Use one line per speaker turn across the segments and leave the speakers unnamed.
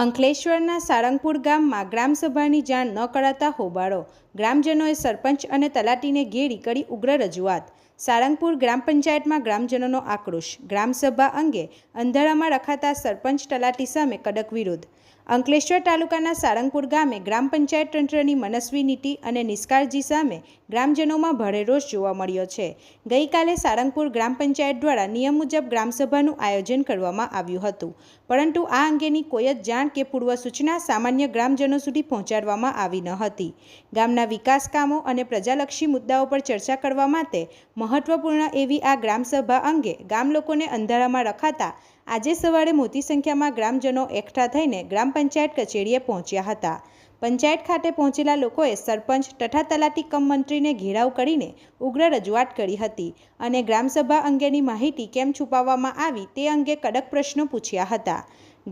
અંકલેશ્વરના સાળંગપુર ગામમાં ગ્રામસભાની જાણ ન કરાતા હોબાળો. ગ્રામજનોએ સરપંચ અને તલાટીને ઘેરી કરી ઉગ્ર રજૂઆત. સાળંગપુર ગ્રામ પંચાયતમાં ગ્રામજનોનો આક્રોશ. ગ્રામસભા અંગે અંધારામાં રખાતા સરપંચ તલાટી સામે કડક વિરોધ. અંકલેશ્વર તાલુકાના સાળંગપુર ગામે ગ્રામ પંચાયત તંત્રની મનસ્વી નીતિ અને નિષ્કાળજી સામે ગ્રામજનોમાં ભારે રોષ જોવા મળ્યો છે. ગઈકાલે સાળંગપુર ગ્રામ પંચાયત દ્વારા નિયમ મુજબ ગ્રામસભાનું આયોજન કરવામાં આવ્યું હતું, પરંતુ આ અંગેની કોઈ જ જાણ કે પૂર્વ સૂચના સામાન્ય ગ્રામજનો સુધી પહોંચાડવામાં આવી ન હતી. ગામના વિકાસ કામો અને પ્રજાલક્ષી મુદ્દાઓ પર ચર્ચા કરવા માટે મહત્વપૂર્ણ એવી આ ગ્રામસભા અંગે ગામ લોકોને અંધારામાં રખાતા આજે સવારે મોટી સંખ્યામાં ગ્રામજનો એકઠા થઈને ગ્રામ પંચાયત કચેરીએ પહોંચ્યા હતા. પંચાયત ખાતે પહોંચેલા લોકોએ સરપંચ તથા તલાટી કમ મંત્રીને ઘેરાવ કરીને ઉગ્ર રજૂઆત કરી હતી અને ગ્રામસભા અંગેની માહિતી કેમ છુપાવવામાં આવી તે અંગે કડક પ્રશ્નો પૂછ્યા હતા.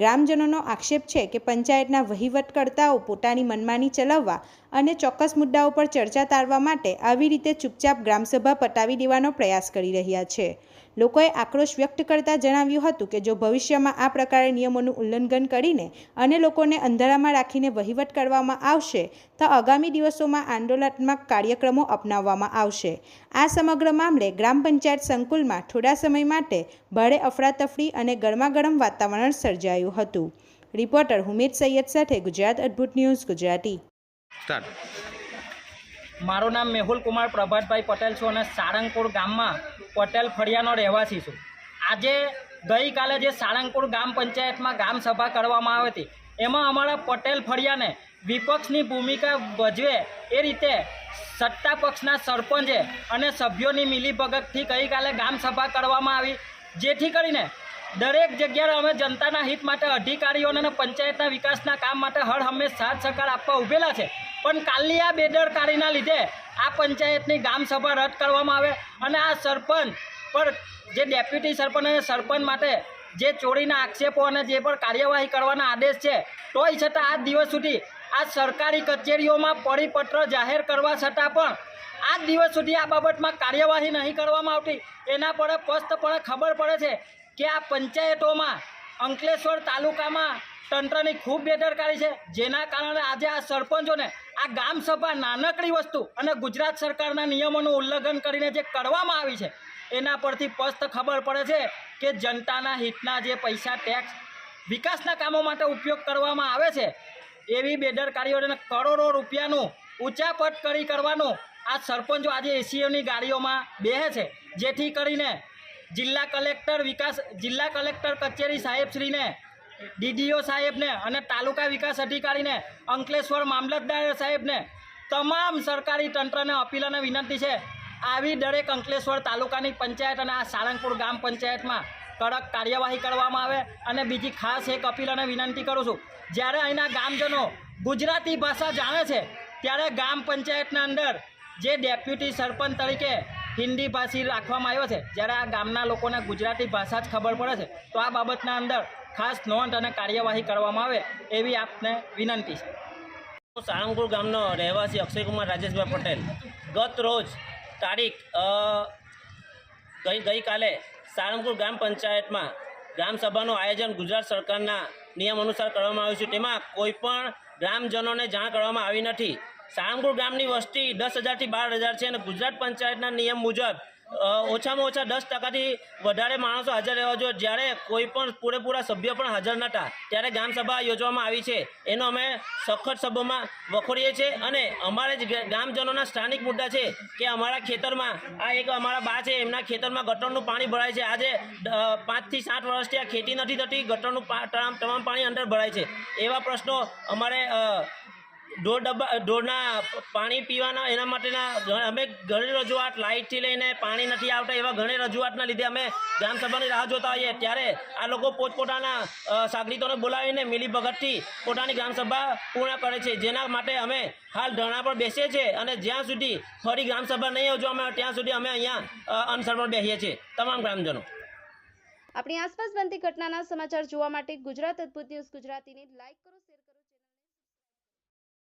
ગ્રામજનોનો આક્ષેપ છે કે પંચાયતના વહીવટકર્તાઓ પોતાની મનમાની ચલાવવા અને ચોક્કસ મુદ્દાઓ પર ચર્ચા ટાળવા માટે આવી રીતે ચૂપચાપ ગ્રામસભા પતાવી દેવાનો પ્રયાસ કરી રહ્યા છે. લોકોએ આક્રોશ વ્યક્ત કરતા જણાવ્યું હતું કે જો ભવિષ્યમાં આ પ્રકારે નિયમોનું ઉલ્લંઘન કરીને અને લોકોને અંધારામાં રાખીને વહીવટ કરવામાં આવશે તો આગામી દિવસોમાં આંદોલનાત્મક કાર્યક્રમો અપનાવવામાં આવશે. આ સમગ્ર મામલે ગ્રામ પંચાયત સંકુલમાં થોડા સમય માટે ભારે અફરાતફરી અને ગરમાગરમ વાતાવરણ સર્જાયું હતું. રિપોર્ટર હુમેદ સૈયદ સાથે ગુજરાત અદ્ભુત ન્યૂઝ ગુજરાતી.
મારું નામ મેહુલ કુમાર પ્રભાતભાઈ પટેલ છું અને સાળંગપુર ગામમાં પટેલ ફળિયાનો રહેવાસી છું. આજે ગઈકાલે જે સાળંગપુર ગામ પંચાયતમાં ગામ સભા કરવામાં આવી હતી એમાં અમારા પટેલ ફળિયાને વિપક્ષની ભૂમિકા ભજવે એ રીતે સત્તા પક્ષના સરપંચે અને સભ્યોની મિલીભગતથી ગઈકાલે ગામ સભા કરવામાં આવી, જેથી કરીને દરેક જગ્યાએ અમે જનતાના હિત માટે અધિકારીઓને અને પંચાયતના વિકાસના કામ માટે હર હંમેશ સાથ સહકાર આપવા ઊભેલા છે. પણ કાલની આ બેદરકારીના લીધે આ પંચાયતની ગામ સભા રદ કરવામાં આવે અને આ સરપંચ પર જે ડેપ્યુટી સરપંચ અને સરપંચ માટે જે ચોરીના આક્ષેપો અને જે પણ કાર્યવાહી કરવાના આદેશ છે, તોય છતાં આજ દિવસ સુધી આ સરકારી કચેરીઓમાં પરિપત્ર જાહેર કરવા છતાં પણ આજ દિવસ સુધી આ બાબતમાં કાર્યવાહી નહીં કરવામાં આવતી. એના પર સ્પષ્ટપણે ખબર પડે છે કે આ પંચાયતોમાં અંકલેશ્વર તાલુકામાં તંત્રની ખૂબ બેદરકારી છે, જેના કારણે આજે આ સરપંચોને આ ગામ સભા નાનકડી વસ્તુ અને ગુજરાત સરકારના નિયમોનું ઉલ્લંઘન કરીને જે કરવામાં આવી છે એના પરથી સ્પષ્ટ ખબર પડે છે કે જનતાના હિતના જે પૈસા ટેક્સ વિકાસના કામો માટે ઉપયોગ કરવામાં આવે છે એવી બેદરકારીઓને કરોડો રૂપિયાનું ઉચાપત કરવાનું આ સરપંચો આજે એસીઓની ગાડીઓમાં બેસે છે, જેથી કરીને જિલ્લા કલેક્ટર કચેરી સાહેબશ્રીને, ડીડીઓ સાહેબને અને તાલુકા વિકાસ અધિકારીને, અંકલેશ્વર મામલતદાર સાહેબને, તમામ સરકારી તંત્રને અપીલ અને વિનંતી છે આવી દરેક અંકલેશ્વર તાલુકાની પંચાયત અને આ સાળંગપુર ગામ પંચાયતમાં કડક કાર્યવાહી કરવામાં આવે. અને બીજી ખાસ એક અપીલ અને વિનંતી કરું છું, જ્યારે અહીંના ગામજનો ગુજરાતી ભાષા જાણે છે ત્યારે ગામ પંચાયતના અંદર જે ડેપ્યુટી સરપંચ તરીકે હિન્દી ભાષી રાખવામાં આવ્યો છે, જ્યારે આ ગામના લોકોને ગુજરાતી ભાષા જ ખબર પડે છે, તો આ બાબતના અંદર ખાસ નોંધ અને કાર્યવાહી કરવામાં આવે એવી આપને વિનંતી છે.
હું સાળંગપુર ગામનો રહેવાસી અક્ષયકુમાર રાજેશભાઈ પટેલ ગત રોજ તારીખ ગઈકાલે સાળંગપુર ગ્રામ પંચાયતમાં ગ્રામસભાનું આયોજન ગુજરાત સરકારના નિયમ અનુસાર કરવામાં આવ્યું છે. તેમાં કોઈપણ ગ્રામજનોને જાણ કરવામાં આવી નથી. સાળંગપુર ગામની વસ્તી 10,000 થી 12,000 છે અને ગુજરાત પંચાયતના નિયમ મુજબ ઓછામાં ઓછા 10% વધારે માણસો હાજર રહેવા જોઈએ. જ્યારે કોઈ પણ પૂરેપૂરા સભ્યો પણ હાજર નહોતા ત્યારે ગ્રામસભા યોજવામાં આવી છે. એનો અમે સખત શબ્દોમાં વખોડીએ છીએ અને અમારે જ ગ્રામજનોના સ્થાનિક મુદ્દા છે કે અમારા ખેતરમાં આ એક અમારા બા છે, એમના ખેતરમાં ગટરનું પાણી ભરાય છે. આજે 5 થી 7 વર્ષથી આ ખેતી નથી થતી, ગટરનું તમામ પાણી અંદર ભરાય છે. એવા પ્રશ્નો અમારે ઢોરના પાણી પીવાના એના માટેના અમે ઘણી રજૂઆત, લાઇટથી લઈને પાણી નથી આવતા એવા ઘણી રજૂઆતના લીધે અમે ગ્રામસભાની રાહ જોતા હોઈએ. ત્યારે આ લોકો પોતપોતાના સાગરીતોને બોલાવીને મિલીભગતથી પોતાની ગ્રામસભા પૂર્ણ કરે છે, જેના માટે અમે હાલ ધરણા પર બેસીએ છીએ અને જ્યાં સુધી ફરી ગ્રામસભા નહીં યોજવામાં આવે ત્યાં સુધી અમે અહીંયા અનશન પર બેસીએ છીએ તમામ ગ્રામજનો.
આપણી આસપાસ બનતી ઘટનાના સમાચાર જોવા માટે ગુજરાત અદ્ભુત ન્યૂઝ ગુજરાતીને લાઈક કરો.